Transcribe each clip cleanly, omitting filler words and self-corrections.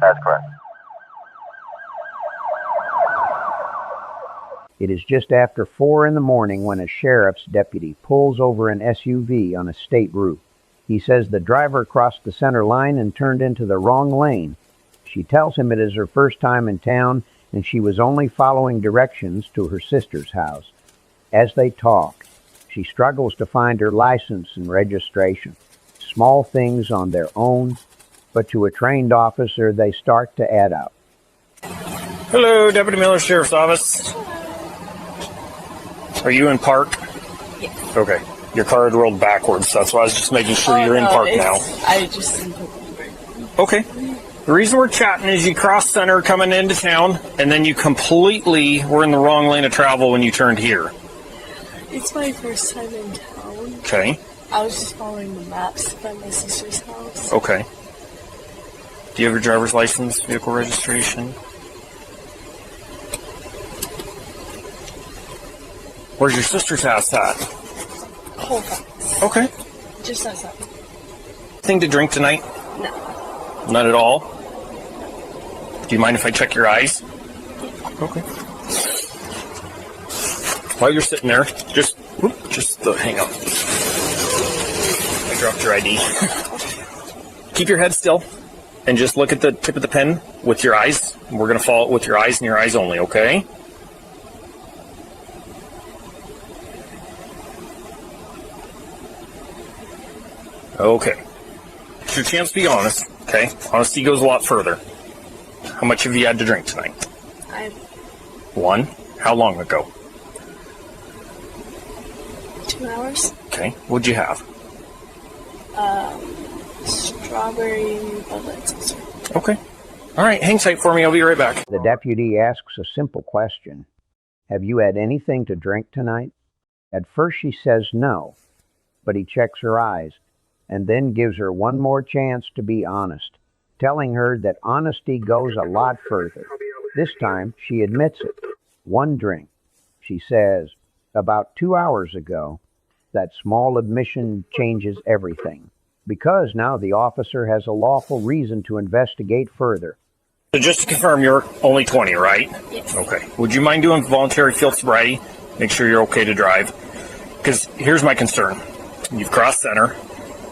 That's correct. It is just after 4 in the morning when a sheriff's deputy pulls over an SUV on a state route. He says the driver crossed the center line and turned into the wrong lane. She tells him it is her first time in town and she was only following directions to her sister's house. As they talk, she struggles to find her license and registration. Small things on their own, but to a trained officer they start to add up. Hello, Deputy Miller, Sheriff's Office. Are you in park? Yes. Okay. Your car had rolled backwards, so that's why I was just making sure you're in park now. I just... Okay. The reason we're chatting is you crossed center coming into town, and then you completely were in the wrong lane of travel when you turned here. It's my first time in town. Okay. I was just following the maps by my sister's house. Okay. Do you have your driver's license, vehicle registration? Where's your sister's house at? Colfax. Okay. Just outside. Thing to drink tonight? No. Not at all? Do you mind if I check your eyes? Okay. While you're sitting there, just hang on. I dropped your ID. Keep your head still and just look at the tip of the pen with your eyes. We're going to follow it with your eyes and your eyes only, okay? Okay. It's your chance to be honest, okay? Honesty goes a lot further. How much have you had to drink tonight? One? How long ago? 2 hours. Okay. What'd you have? Strawberry Bud Light seltzer. Okay. All right. Hang tight for me. I'll be right back. The deputy asks a simple question. Have you had anything to drink tonight? At first she says no, but he checks her eyes and then gives her one more chance to be honest, telling her that honesty goes a lot further. This time, she admits it. One drink. She says, about 2 hours ago. That small admission changes everything, because now the officer has a lawful reason to investigate further. So just to confirm, you're only 20, right? Yes. Okay. Would you mind doing voluntary field sobriety? Make sure you're okay to drive. Because here's my concern. You've crossed center,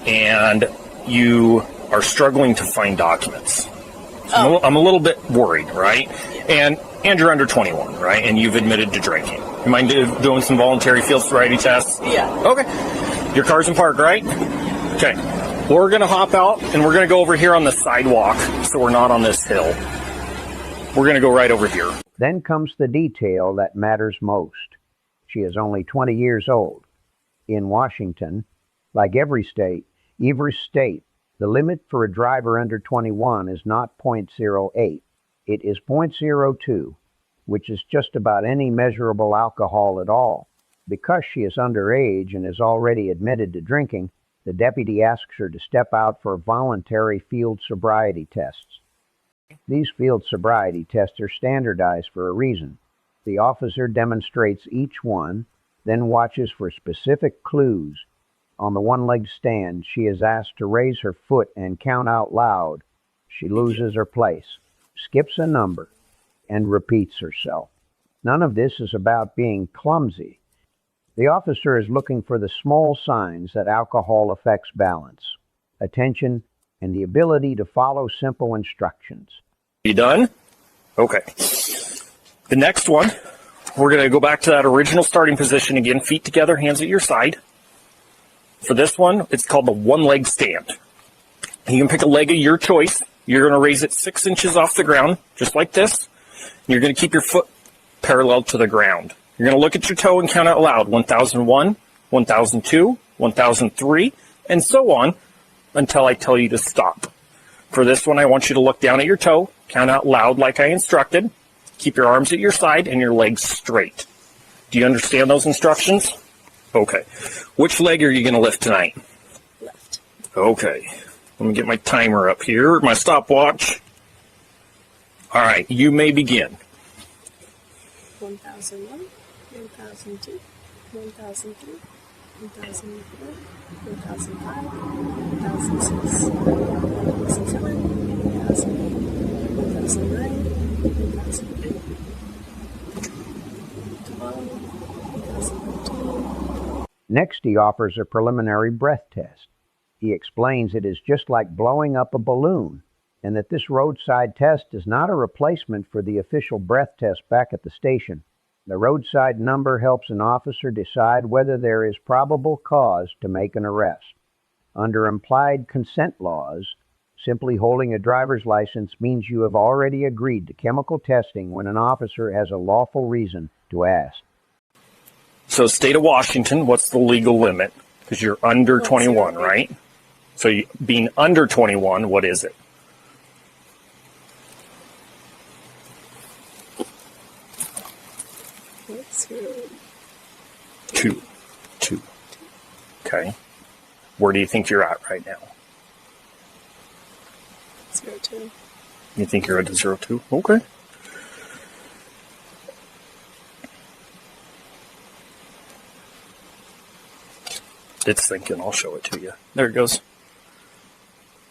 and you are struggling to find documents. So I'm a little bit worried, right? And you're under 21, right? And you've admitted to drinking. You mind doing some voluntary field sobriety tests? Yeah. Okay. Your car's in park, right? Okay. We're going to hop out, and we're going to go over here on the sidewalk, so we're not on this hill. We're going to go right over here. Then comes the detail that matters most. She is only 20 years old. In Washington, like every state, the limit for a driver under 21 is not .08. It is .02, which is just about any measurable alcohol at all. Because she is underage and is already admitted to drinking, the deputy asks her to step out for voluntary field sobriety tests. These field sobriety tests are standardized for a reason. The officer demonstrates each one, then watches for specific clues. On the one-legged stand, she is asked to raise her foot and count out loud. She loses her place, skips a number, and repeats herself. None of this is about being clumsy. The officer is looking for the small signs that alcohol affects balance, attention, and the ability to follow simple instructions. You done? Okay. The next one, we're going to go back to that original starting position again, feet together, hands at your side. For this one, it's called the one-leg stand. You can pick a leg of your choice. You're going to raise it 6 inches off the ground, just like this. And you're going to keep your foot parallel to the ground. You're going to look at your toe and count out loud, 1001, 1002, 1003, and so on until I tell you to stop. For this one, I want you to look down at your toe, count out loud like I instructed, keep your arms at your side and your legs straight. Do you understand those instructions? Okay. Which leg are you going to lift tonight? Left. Okay. Let me get my timer up here, my stopwatch. All right, you may begin. 1001, 1002, 1003, 1004, 1005, 1006, 1007, 1008, Next, he offers a preliminary breath test. He explains it is just like blowing up a balloon, and that this roadside test is not a replacement for the official breath test back at the station. The roadside number helps an officer decide whether there is probable cause to make an arrest. Under implied consent laws, simply holding a driver's license means you have already agreed to chemical testing when an officer has a lawful reason to ask. So state of Washington, what's the legal limit? Because you're under 21, right? So being under 21, what is it? Two. Okay. Where do you think you're at right now? 02. You think you're at a 02? Okay. It's thinking. I'll show it to you. There it goes.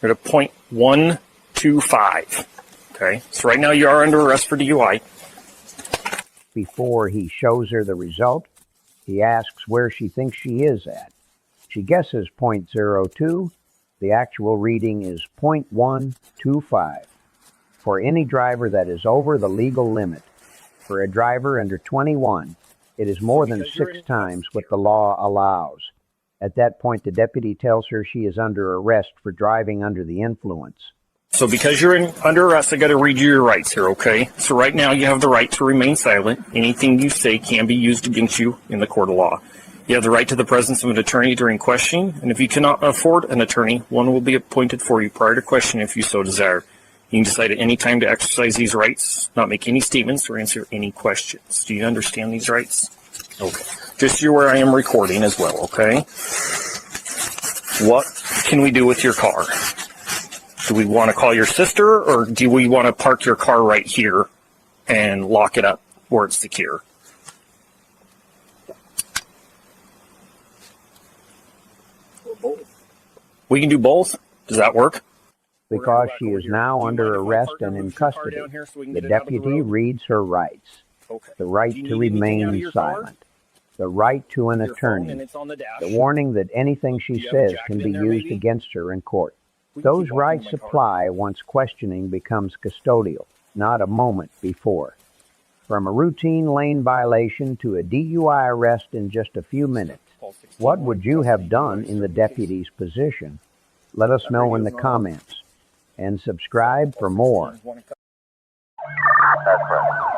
You're at a 0.125. Okay. So right now you are under arrest for DUI. Before he shows her the result, he asks where she thinks she is at. She guesses 0.02. The actual reading is 0.125. For any driver that is over the legal limit. For a driver under 21, it is more than 6 times what the law allows. At that point, the deputy tells her she is under arrest for driving under the influence. So because you're under arrest, I got to read you your rights here, okay? So right now you have the right to remain silent. Anything you say can be used against you in the court of law. You have the right to the presence of an attorney during questioning, and if you cannot afford an attorney, one will be appointed for you prior to questioning if you so desire. You can decide at any time to exercise these rights, not make any statements, or answer any questions. Do you understand these rights? Okay. Just so you're where I am recording as well, okay? What can we do with your car? Do we want to call your sister, or do we want to park your car right here and lock it up where it's secure? We can do both. Does that work? Because she is now under arrest and in custody, the deputy reads her rights. The right to remain silent. The right to an attorney. The warning that anything she says can be used against her in court. Those rights apply once questioning becomes custodial, not a moment before. From a routine lane violation to a DUI arrest in just a few minutes, what would you have done in the deputy's position? Let us know in the comments. And subscribe for more. That's right.